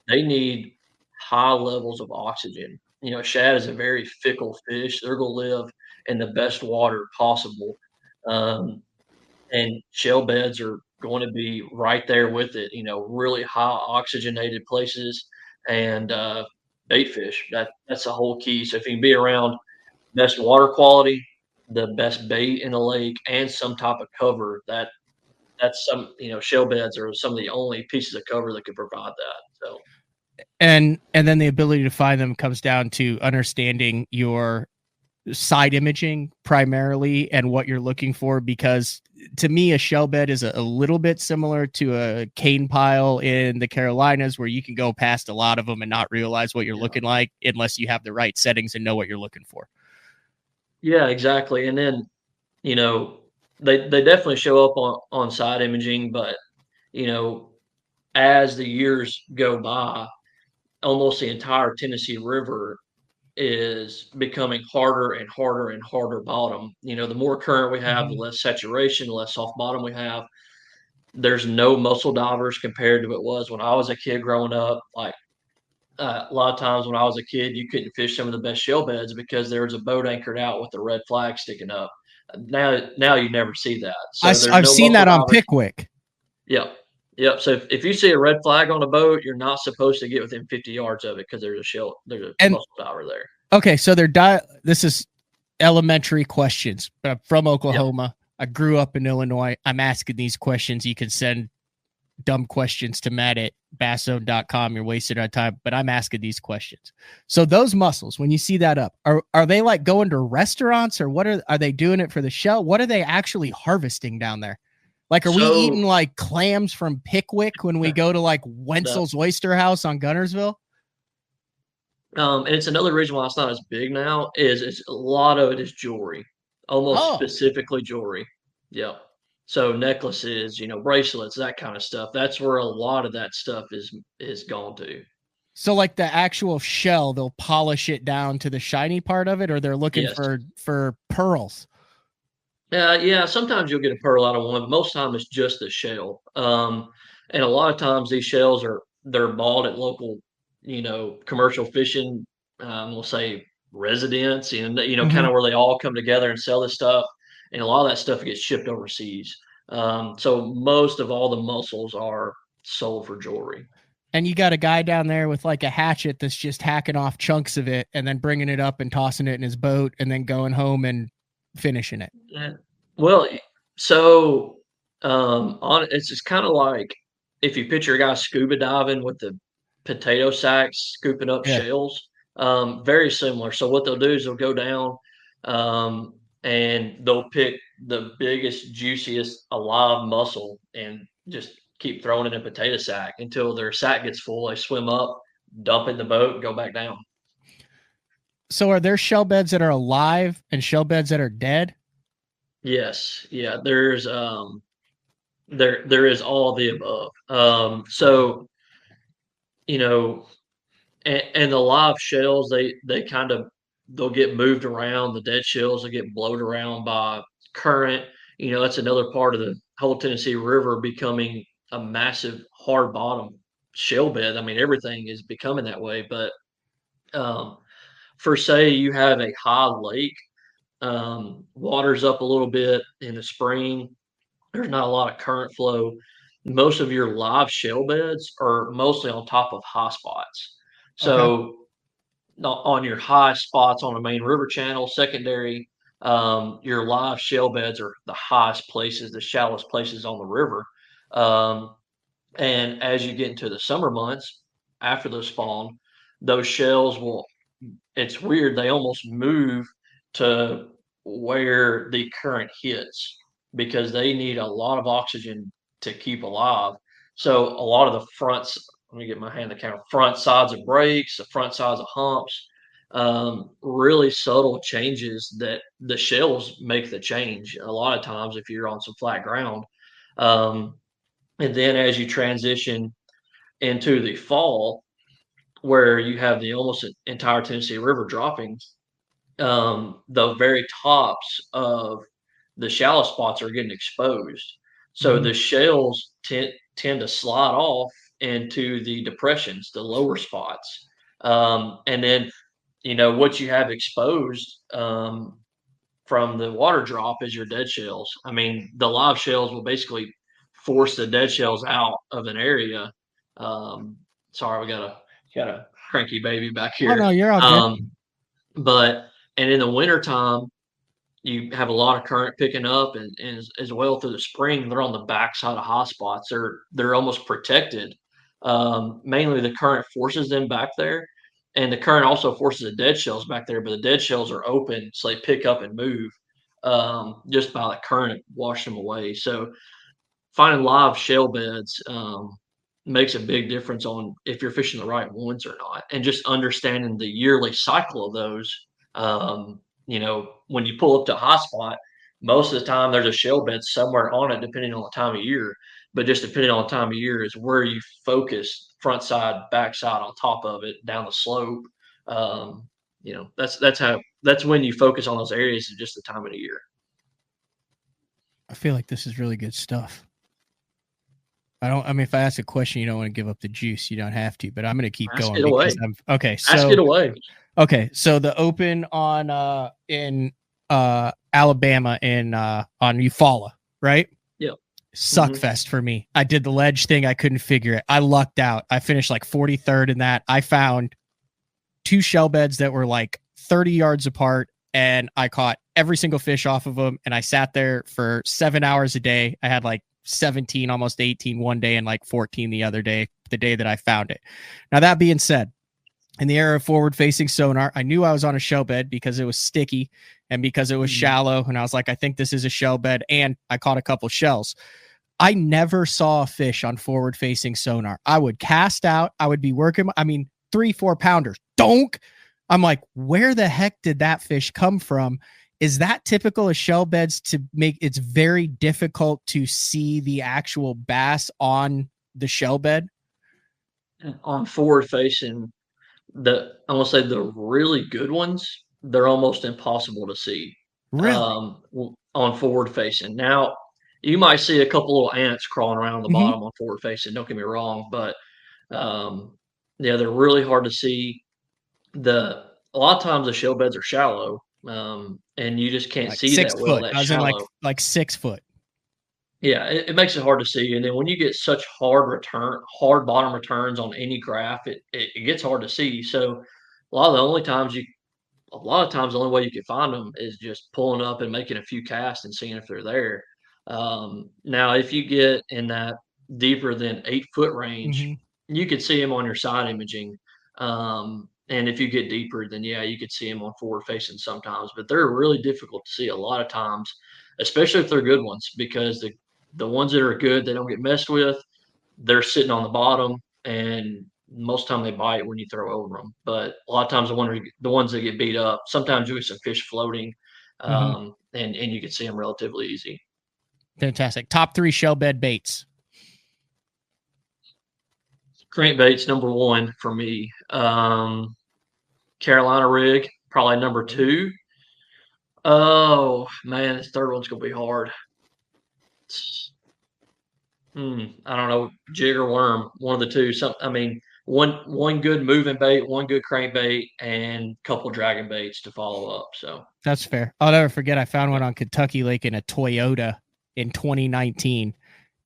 they need high levels of oxygen. Shad is a very fickle fish. They're going to live in the best water possible. Um, and shell beds are going to be right there with it, really high oxygenated places and bait fish. That's the whole key. So if you can be around best water quality, the best bait in the lake, and some type of cover, that's some, shell beds are some of the only pieces of cover that can provide that. So And then the ability to find them comes down to understanding your side imaging primarily and what you're looking for, because to me a shell bed is a little bit similar to a cane pile in the Carolinas, where you can go past a lot of them and not realize what you're looking like unless you have the right settings and know what you're looking for. yeah, exactly. And then they definitely show up on side imaging, but as the years go by, almost the entire Tennessee River is becoming harder and harder and harder bottom. The more current we have, the less saturation, the less soft bottom we have. There's no mussel divers compared to what it was when I was a kid growing up. Like a lot of times when I was a kid, you couldn't fish some of the best shell beds because there was a boat anchored out with a red flag sticking up. Now you never see that. So there's I've no seen mussel that on divers. Pickwick. Yep. Yep. So if you see a red flag on a boat, you're not supposed to get within 50 yards of it because there's a mussel diver there. Okay, so this is elementary questions, but I'm from Oklahoma. Yep. I grew up in Illinois. I'm asking these questions. You can send dumb questions to Matt at basszone.com. You're wasting our time, but I'm asking these questions. So those mussels, when you see that up, are they like going to restaurants, or what are they doing it for the shell? What are they actually harvesting down there? Like, are we eating like clams from Pickwick when we go to like Wenzel's Oyster House on Gunnersville? And it's another reason why it's not as big now is it's a lot of it is jewelry, almost specifically jewelry. Yep. So necklaces, bracelets, that kind of stuff. That's where a lot of that stuff is gone to. So like the actual shell, they'll polish it down to the shiny part of it, or they're looking for pearls. Yeah, sometimes you'll get a pearl out of one, but most of the time it's just the shell. And a lot of times these shells they're bought at local, commercial fishing, we'll say residents, and kind of where they all come together and sell this stuff. And a lot of that stuff gets shipped overseas. So most of all the mussels are sold for jewelry. And you got a guy down there with like a hatchet that's just hacking off chunks of it and then bringing it up and tossing it in his boat and then going home and finishing it. Well, so it's just kind of like if you picture a guy scuba diving with the potato sacks scooping up shells, very similar. So what they'll do is they'll go down and they'll pick the biggest, juiciest alive mussel and just keep throwing it in a potato sack until their sack gets full. They swim up, dump it in the boat, and go back down. So are there shell beds that are alive and shell beds that are dead? Yes. Yeah. There's there is all the above. So and the live shells, they kind of they'll get moved around. The dead shells will get blown around by current. That's another part of the whole Tennessee River becoming a massive hard bottom shell bed. I mean, everything is becoming that way. But for say you have a high lake, water's up a little bit in the spring, there's not a lot of current flow. Most of your live shell beds are mostly on top of high spots. So on your high spots on the main river channel, secondary, your live shell beds are the highest places, the shallowest places on the river. And as you get into the summer months after those spawn, those shells will, it's weird, they almost move to where the current hits because they need a lot of oxygen to keep alive. So a lot of the fronts, let me get my hand on the camera, front sides of brakes, the front sides of humps, really subtle changes that the shells make the change a lot of times if you're on some flat ground. And then as you transition into the fall, where you have the almost entire Tennessee River dropping, the very tops of the shallow spots are getting exposed. So the shells tend to slide off into the depressions, the lower spots. And then, what you have exposed from the water drop is your dead shells. I mean, the live shells will basically force the dead shells out of an area. Sorry, we got a cranky baby back here. Oh no, you're all good. But and in the wintertime, you have a lot of current picking up, and as well through the spring, they're on the backside of hot spots. They're almost protected. Mainly the current forces them back there, and the current also forces the dead shells back there. But the dead shells are open, so they pick up and move just by the current wash them away. So finding live shell beds makes a big difference on if you're fishing the right ones or not, and just understanding the yearly cycle of those. When you pull up to a hot spot, most of the time there's a shell bed somewhere on it, depending on the time of year. But just depending on the time of year is where you focus front side, back side, on top of it, down the slope. That's when you focus on those areas, is just the time of the year. I feel like this is really good stuff. If I ask a question, you don't want to give up the juice. You don't have to, but I'm going to keep going. Ask it away. Okay. So the open on, in Alabama on Eufaula, right? Yeah. Suck fest for me. I did the ledge thing. I couldn't figure it. I lucked out. I finished like 43rd in that. I found 2 shell beds that were like 30 yards apart, and I caught every single fish off of them. And I sat there for 7 hours a day. I had like 17, almost 18 one day and like 14 the other day, the day that I found it. Now, that being said, in the era of forward-facing sonar, I knew I was on a shell bed because it was sticky and because it was shallow. And I was like, I think this is a shell bed. And I caught a couple shells. I never saw a fish on forward-facing sonar. I would cast out. I would be working. 3-4 pounders. Donk. I'm like, where the heck did that fish come from? Is that typical of shell beds to make it's very difficult to see the actual bass on the shell bed? On forward facing, I want to say the really good ones, they're almost impossible to see. Really? On forward facing. Now, you might see a couple little ants crawling around the bottom on forward facing. Don't get me wrong, but they're really hard to see. A lot of times the shell beds are shallow. And you just can't see that well. I was in like 6 foot. Yeah, it makes it hard to see. And then when you get such hard bottom returns on any graph, it gets hard to see. So a lot of times the only way you can find them is just pulling up and making a few casts and seeing if they're there. Now, if you get in that deeper than 8 foot range, you could see them on your side imaging. And if you get deeper, then you could see them on forward facing sometimes, but they're really difficult to see a lot of times, especially if they're good ones, because the ones that are good, they don't get messed with. They're sitting on the bottom, and most of the time they bite when you throw over them. But a lot of times the ones that get beat up, sometimes you get some fish floating, and you can see them relatively easy. Fantastic. Top 3 shell bed baits. Crankbait's number 1 for me. Carolina rig, probably number 2. Oh man, this third one's gonna be hard. I don't know, jig or worm, one of the two. One good moving bait, one good crankbait, and a couple dragon baits to follow up. So that's fair. I'll never forget. I found one on Kentucky Lake in a Toyota in 2019,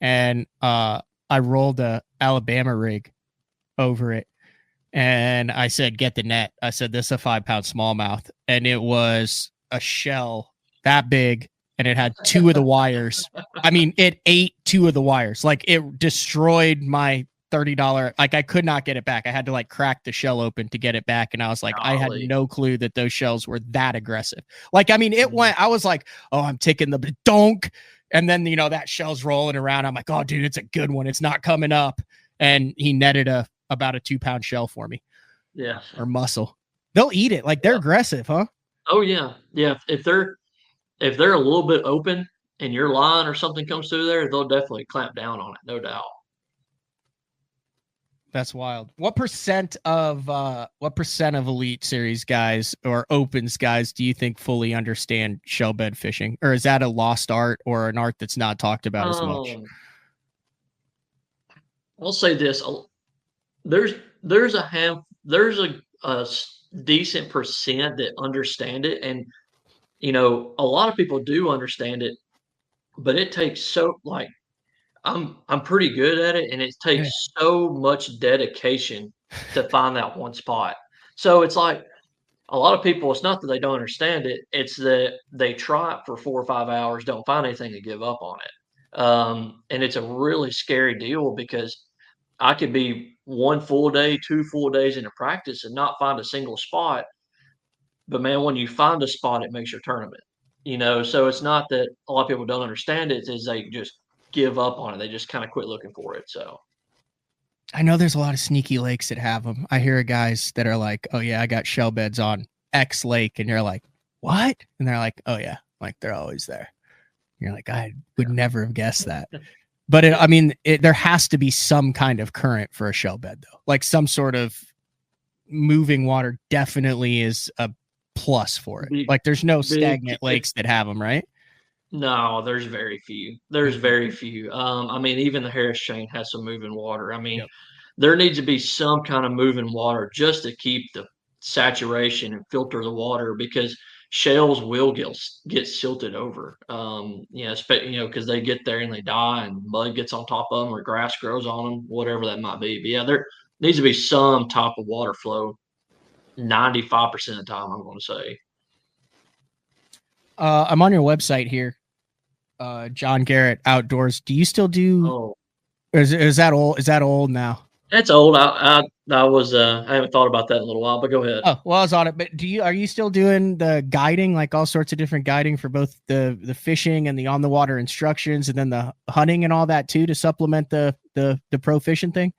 and I rolled a Alabama rig over it, and I said, "Get the net." I said, "This is a 5-pound smallmouth," and it was a shell that big and it had 2 of the wires. I mean, it ate 2 of the wires. Like, it destroyed my $30. Like, I could not get it back. I had to like crack the shell open to get it back. And I was like, I had no clue that those shells were that aggressive. Like, I mean, it went, I was like, oh, I'm taking the donk. And then, you know, that shell's rolling around. I'm like, oh, dude, it's a good one. It's not coming up. And he netted about a 2-pound shell for me. Yeah. Or mussel. They'll eat it. Like, they're aggressive, huh? Oh yeah. Yeah. If they're a little bit open and your line or something comes through there, they'll definitely clamp down on it, no doubt. That's wild. What percent of Elite Series guys or Opens guys do you think fully understand shellbed fishing, or is that a lost art or an art that's not talked about as much? I'll say this: there's a decent percent that understand it, and you know, a lot of people do understand it, but it takes so like. I'm pretty good at it, and it takes so much dedication to find that one spot. So it's like a lot of people, it's not that they don't understand it, it's that they try it for 4 or 5 hours, don't find anything, to give up on it. And it's a really scary deal because I could be 1 full day, 2 full days into practice and not find a single spot. But man, when you find a spot, it makes your tournament. You know, so it's not that a lot of people don't understand it, is they just give up on it. They just kind of quit looking for it. So I know there's a lot of sneaky lakes that have them. I hear guys that are like, oh yeah, I got shell beds on X lake. And you're like, what? And they're like, oh yeah, like they're always there. And you're like, I would never have guessed that. But there has to be some kind of current for a shell bed though. Like some sort of moving water definitely is a plus for it. Like there's no stagnant lakes that have them, right? No, there's very few. There's very few. I mean, even the Harris chain has some moving water. I mean, there needs to be some kind of moving water just to keep the saturation and filter the water, because shells will get silted over. Because they get there and they die, and mud gets on top of them, or grass grows on them, whatever that might be. But yeah, there needs to be some type of water flow. 95% of the time, I'm going to say. I'm on your website here. John Garrett Outdoors. Do you still do? Oh, is that old? Is that old now? That's old. I haven't thought about that in a little while, but go ahead. Oh, well, I was on it. But are you still doing the guiding, like all sorts of different guiding for both the fishing and the on the water instructions, and then the hunting and all that too, to supplement the pro fishing thing?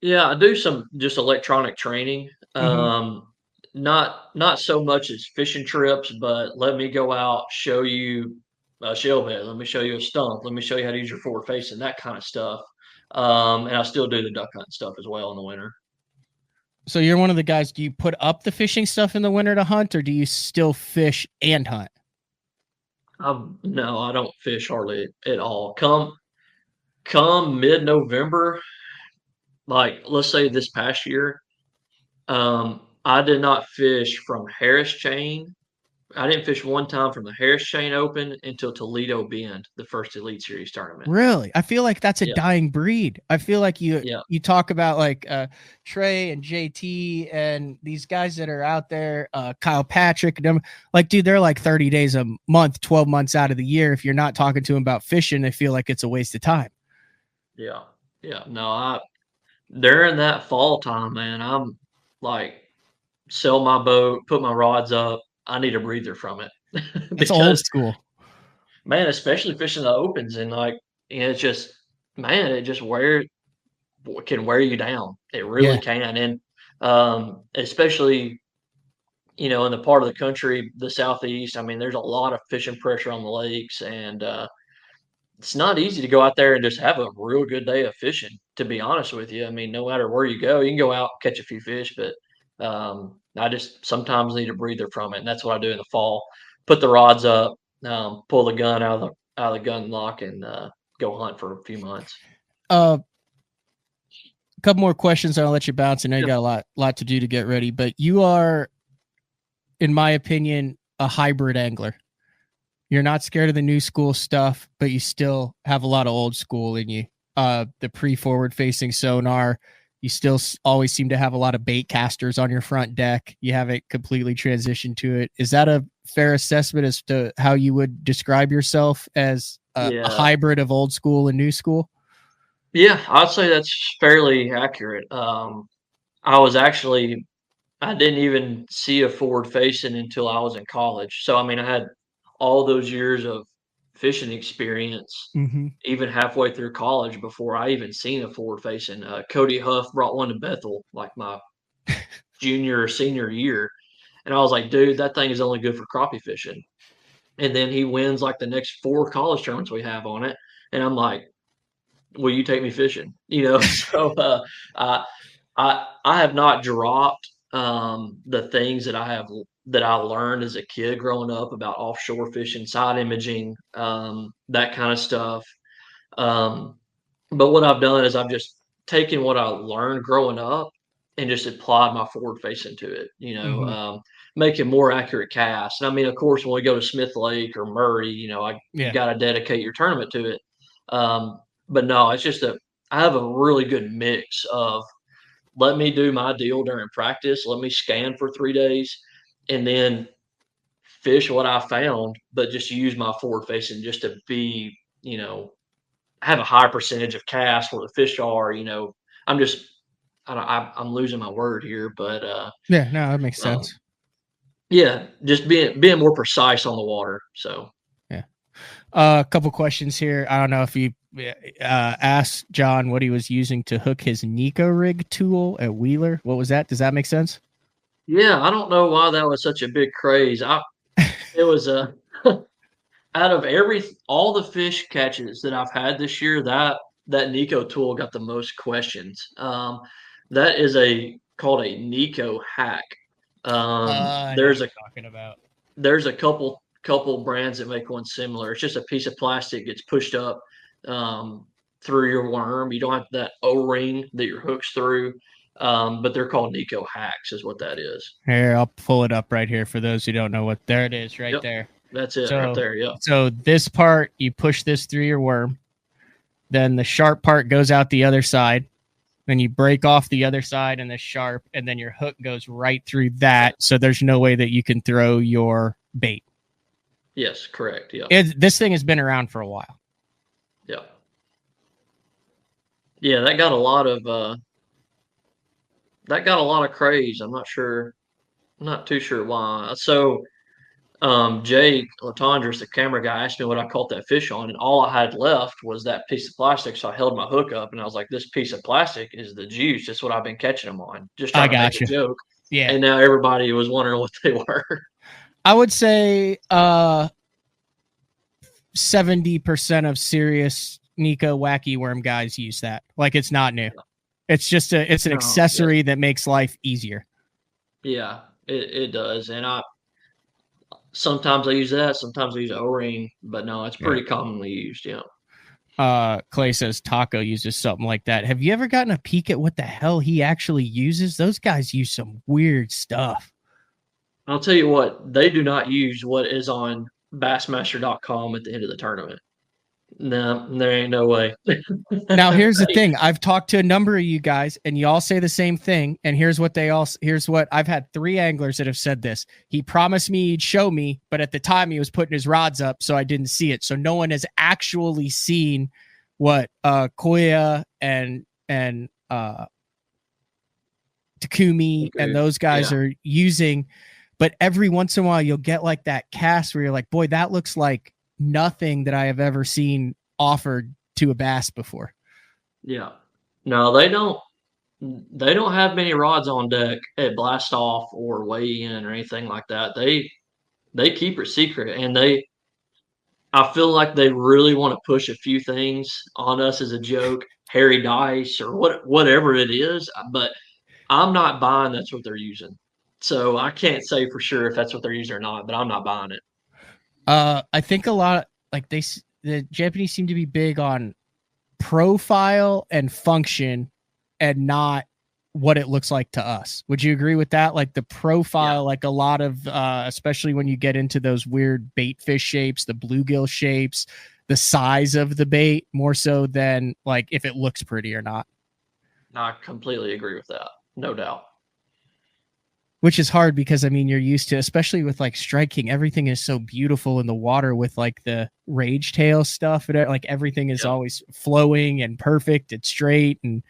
Yeah, I do some just electronic training. Not so much as fishing trips, but let me go out, show you a shell bed. Let me show you a stump. Let me show you how to use your forward facing, that kind of stuff. And I still do the duck hunt stuff as well in the winter. So you're one of the guys, do you put up the fishing stuff in the winter to hunt, or do you still fish and hunt? No, I don't fish hardly at all. Come mid-November, like let's say this past year, I did not fish from Harris Chain. I didn't fish one time from the Harris Chain Open until Toledo Bend, the first Elite Series tournament. Really? I feel like that's a dying breed. I feel like you talk about like Trey and JT and these guys that are out there, Kyle Patrick, and them. Like, dude, they're like 30 days a month, 12 months out of the year. If you're not talking to them about fishing, they feel like it's a waste of time. Yeah. Yeah. No, during that fall time, man, I'm like, sell my boat, put my rods up. I need a breather from it. It's old school, man, especially fishing the opens, and like, it's just, man, it just can wear you down. It really can. And especially, in the part of the country, the Southeast, I mean, there's a lot of fishing pressure on the lakes, and it's not easy to go out there and just have a real good day of fishing, to be honest with you. I mean, no matter where you go, you can go out, catch a few fish, but I just sometimes need a breather from it. And that's what I do in the fall. Put the rods up, pull the gun out of the gun lock, and go hunt for a few months. A couple more questions, and I'll let you bounce. I know you got a lot to do to get ready, but you are, in my opinion, a hybrid angler. You're not scared of the new school stuff, but you still have a lot of old school in you. The pre-forward facing sonar, You still always seem to have a lot of bait casters on your front deck. You haven't completely transitioned to it. Is that a fair assessment as to how you would describe yourself as a hybrid of old school and new school? Yeah, I'd say that's fairly accurate. I didn't even see a forward facing until I was in college. So, I mean, I had all those years of fishing experience, even halfway through college before I even seen a forward facing. Cody Huff brought one to Bethel like my junior or senior year. And I was like, dude, that thing is only good for crappie fishing. And then he wins like the next 4 college tournaments we have on it. And I'm like, will you take me fishing? So I have not dropped the things that I learned as a kid growing up about offshore fishing, side imaging, that kind of stuff. But what I've done is I've just taken what I learned growing up and just applied my forward facing to it, making more accurate casts. And I mean, of course, when we go to Smith Lake or Murray, you got to dedicate your tournament to it. But no, it's just I have a really good mix of let me do my deal during practice, let me scan for 3 days, and then fish what I found, but just use my forward facing just to be, have a high percentage of casts where the fish are. I'm losing my word here, but yeah, no, that makes sense. Yeah, just being more precise on the water. So yeah, a couple questions here. I don't know if you asked John what he was using to hook his Nico rig tool at Wheeler. What was that? Does that make sense? Yeah, I don't know why that was such a big craze. It was out of all the fish catches that I've had this year, that Nico tool got the most questions. That is called a Nico hack. There's a couple brands that make one similar. It's just a piece of plastic gets pushed up through your worm. You don't have that O-ring that your hook's through. But they're called Nico hacks is what that is. Here, I'll pull it up right here for those who don't know what. There it is right there. That's it right there. Yeah. So this part, you push this through your worm. Then the sharp part goes out the other side. Then you break off the other side and the sharp, and then your hook goes right through that. So there's no way that you can throw your bait. Yes, correct. Yeah. This thing has been around for a while. Yeah. Yeah, that got a lot of craze. I'm not too sure why. So Jake Latondras, the camera guy, asked me what I caught that fish on, and all I had left was that piece of plastic. So I held my hook up, and I was like, "This piece of plastic is the juice. That's what I've been catching them on." Just trying to make a joke. Yeah. And now everybody was wondering what they were. I would say 70% of serious Nico wacky worm guys use that. Like it's not new. It's just an accessory that makes life easier. Yeah, it does. And sometimes I use that, sometimes I use O-ring, but no, it's pretty commonly used. Yeah. Clay says Taco uses something like that. Have you ever gotten a peek at what the hell he actually uses? Those guys use some weird stuff. I'll tell you what, they do not use what is on Bassmaster.com at the end of the tournament. No, there ain't no way. Now, here's the thing. I've talked to a number of you guys, and you all say the same thing. And here's what I've had 3 anglers that have said this. He promised me he'd show me, but at the time he was putting his rods up, so I didn't see it. So no one has actually seen what Koya and Takumi and those guys are using. But every once in a while, you'll get like that cast where you're like, boy, that looks like nothing that I have ever seen offered to a bass before. Yeah. No, they don't have many rods on deck at blast off or weigh in or anything like that. They keep it secret, and I feel like they really want to push a few things on us as a joke, hairy dice or whatever it is, but I'm not buying that's what they're using. So I can't say for sure if that's what they're using or not, but I'm not buying it. I think a lot like the Japanese seem to be big on profile and function and not what it looks like to us. Would you agree with that? Like the profile, like a lot of, especially when you get into those weird bait fish shapes, the bluegill shapes, the size of the bait more so than like if it looks pretty or not. I completely agree with that. No doubt. Which is hard because, I mean, you're used to, especially with like striking, everything is so beautiful in the water with like the rage tail stuff. And like everything is always flowing and perfect and straight. And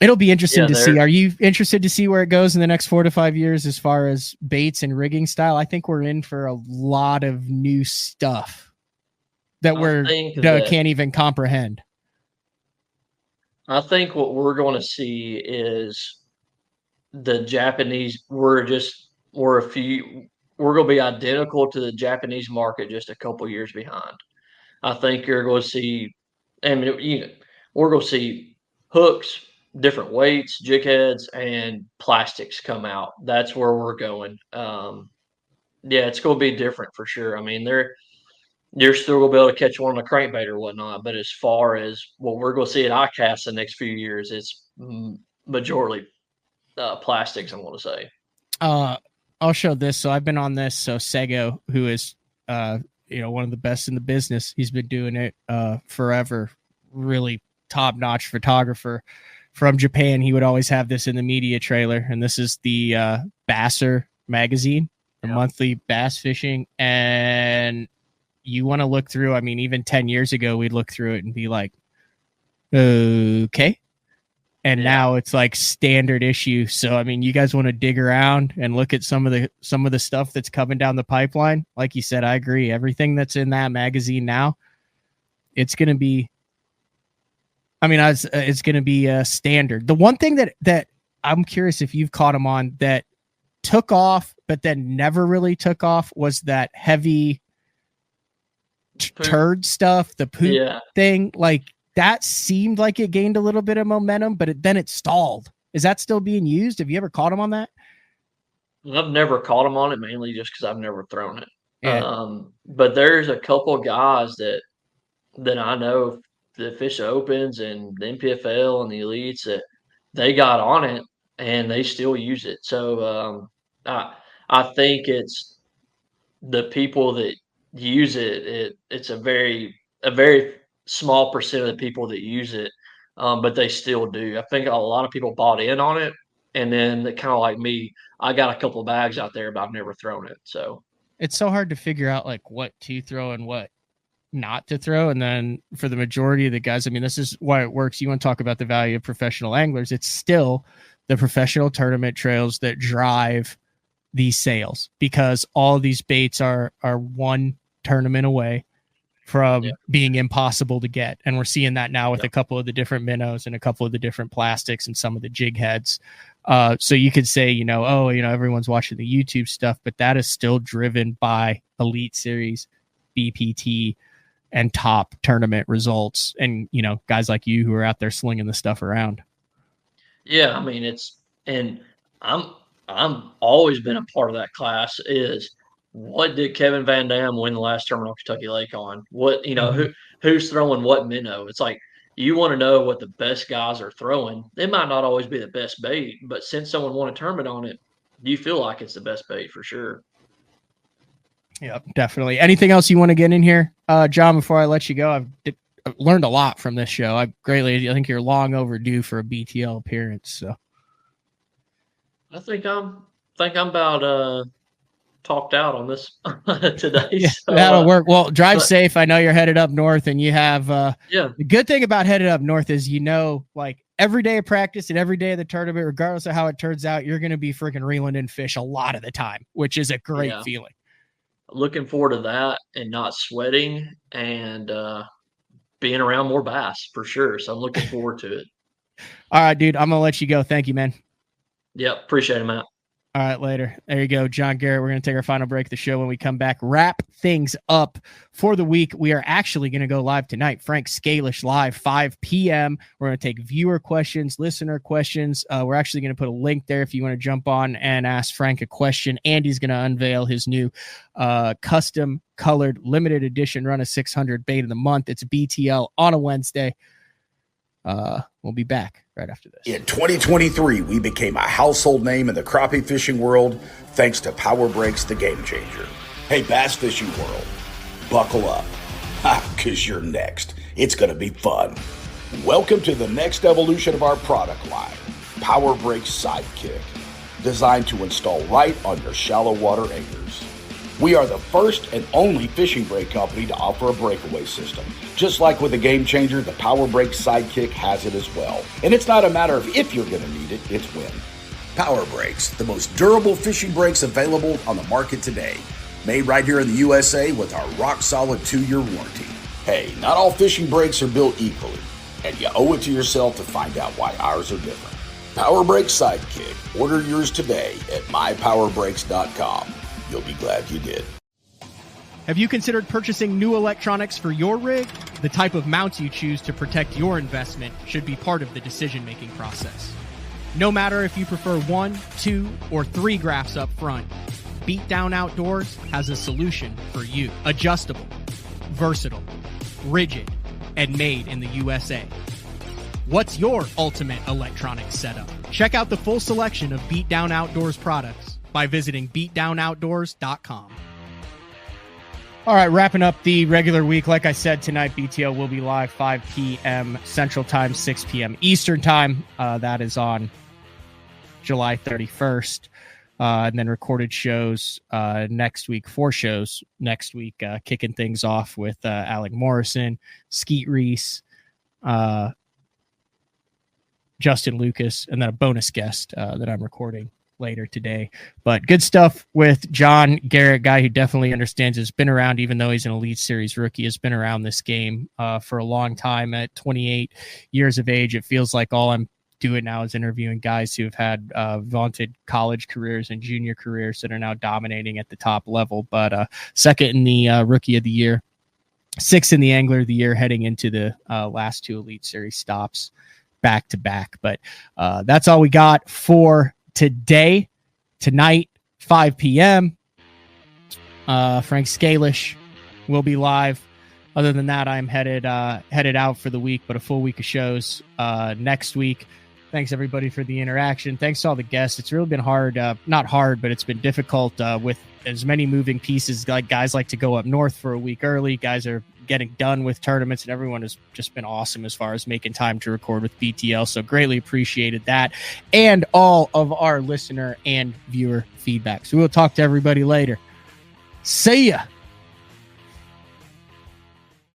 it'll be interesting to see. Are you interested to see where it goes in the next 4 to 5 years as far as baits and rigging style? I think we're in for a lot of new stuff that can't even comprehend. I think what we're going to see is the Japanese. We're going to be identical to the Japanese market, just a couple years behind. I think you're going to see, we're going to see hooks, different weights, jig heads, and plastics come out. That's where we're going. It's going to be different for sure. I mean, you're still going to be able to catch one on a crankbait or whatnot, but as far as what we're going to see at ICAST the next few years, it's majority plastics, I'm going to say. I'll show this. So I've been on this. So Sego, who is, one of the best in the business, he's been doing it forever. Really top-notch photographer from Japan. He would always have this in the media trailer, and this is the Basser magazine, the monthly bass fishing. And you want to look through, I mean, even 10 years ago, we'd look through it and be like, okay. And now it's like standard issue. So, I mean, you guys want to dig around and look at some of the stuff that's coming down the pipeline. Like you said, I agree. Everything that's in that magazine now, it's going to be, it's going to be standard. The one thing that I'm curious if you've caught them on that took off, but then never really took off was that heavy turd stuff, the poop thing. Like, that seemed like it gained a little bit of momentum, but then it stalled. Is that still being used? Have you ever caught him on that? I've never caught him on it, mainly just because I've never thrown it. Yeah. But there's a couple of guys that I know, the Fish Opens and the NPFL and the Elites, that they got on it and they still use it. So I think it's the people that use it. It's a very small percent of the people that use it, but they still do. I think a lot of people bought in on it, and then kind of like me, I got a couple of bags out there, but I've never thrown it. So it's so hard to figure out like what to throw and what not to throw. And then for the majority of the guys, I mean, this is why it works. You want to talk about the value of professional anglers. It's still the professional tournament trails that drive these sales, because all these baits are one tournament away from being impossible to get. And we're seeing that now with a couple of the different minnows and a couple of the different plastics and some of the jig heads. So you could say, everyone's watching the YouTube stuff, but that is still driven by Elite Series, BPT, and top tournament results. And, guys like you who are out there slinging the stuff around. Yeah. I mean, I'm always been a part of that class. Is what did Kevin Van Dam win the last tournament on Kentucky Lake on? What, who's throwing what minnow? It's like, you want to know what the best guys are throwing. It might not always be the best bait, but since someone won a tournament on it, you feel like it's the best bait for sure. Yeah, definitely. Anything else you want to get in here, John, before I let you go? I've learned a lot from this show. I think you're long overdue for a BTL appearance. So I think I'm about talked out on this today. Yeah, so, that'll work. Well, drive safe. I know you're headed up north, and you have the good thing about headed up north is, like every day of practice and every day of the tournament, regardless of how it turns out, you're going to be freaking reeling in fish a lot of the time, which is a great feeling. Looking forward to that and not sweating and being around more bass for sure. So I'm looking forward to it. All right, dude. I'm going to let you go. Thank you, man. Yep. Appreciate it, Matt. All right, later. There you go, John Garrett. We're going to take our final break of the show. When we come back, wrap things up for the week. We are actually going to go live tonight. Frank Scalish live, 5 p.m. We're going to take viewer questions, listener questions. We're actually going to put a link there if you want to jump on and ask Frank a question. Andy's going to unveil his new custom colored limited edition Run of 600 bait of the month. It's BTL on a Wednesday. We'll be back right after this. In 2023, we became a household name in the crappie fishing world thanks to Power Breaks, the game changer. Hey, bass fishing world, buckle up, because you're next. It's going to be fun. Welcome to the next evolution of our product line, Power Break Sidekick, designed to install right on your shallow water anchors. We are the first and only fishing brake company to offer a breakaway system. Just like with the Game Changer, the Power Break Sidekick has it as well. And it's not a matter of if you're going to need it, it's when. Power Brakes, the most durable fishing brakes available on the market today. Made right here in the USA with our rock-solid 2-year warranty. Hey, not all fishing brakes are built equally, and you owe it to yourself to find out why ours are different. Power Brake Sidekick. Order yours today at mypowerbrakes.com. You'll be glad you did. Have you considered purchasing new electronics for your rig? The type of mounts you choose to protect your investment should be part of the decision-making process. No matter if you prefer 1, 2, or 3 graphs up front, Beatdown Outdoors has a solution for you. Adjustable, versatile, rigid, and made in the USA. What's your ultimate electronics setup? Check out the full selection of Beatdown Outdoors products by visiting beatdownoutdoors.com. All right, wrapping up the regular week. Like I said, tonight BTL will be live 5 p.m. Central Time, 6 p.m. Eastern Time. That is on July 31st. And then recorded shows next week, 4 shows next week, kicking things off with Alec Morrison, Skeet Reese, Justin Lucas, and then a bonus guest that I'm recording later today. But good stuff with John Garrett, guy who definitely understands, has been around, even though he's an Elite Series rookie, has been around this game for a long time. At 28 years of age, it feels like all I'm doing now is interviewing guys who have had vaunted college careers and junior careers that are now dominating at the top level. But second in the Rookie of the Year, 6th in the Angler of the Year, heading into the last 2 Elite Series stops back to back. But that's all we got for today. Tonight, 5 p.m. Frank Scalish will be live. Other than that, I'm headed out for the week, but a full week of shows next week. Thanks, everybody, for the interaction. Thanks to all the guests. It's really been hard, not hard, but it's been difficult with as many moving pieces. Like guys like to go up north for a week early. Guys are getting done with tournaments, and everyone has just been awesome as far as making time to record with BTL. So greatly appreciated that, and all of our listener and viewer feedback. So we'll talk to everybody later. See ya.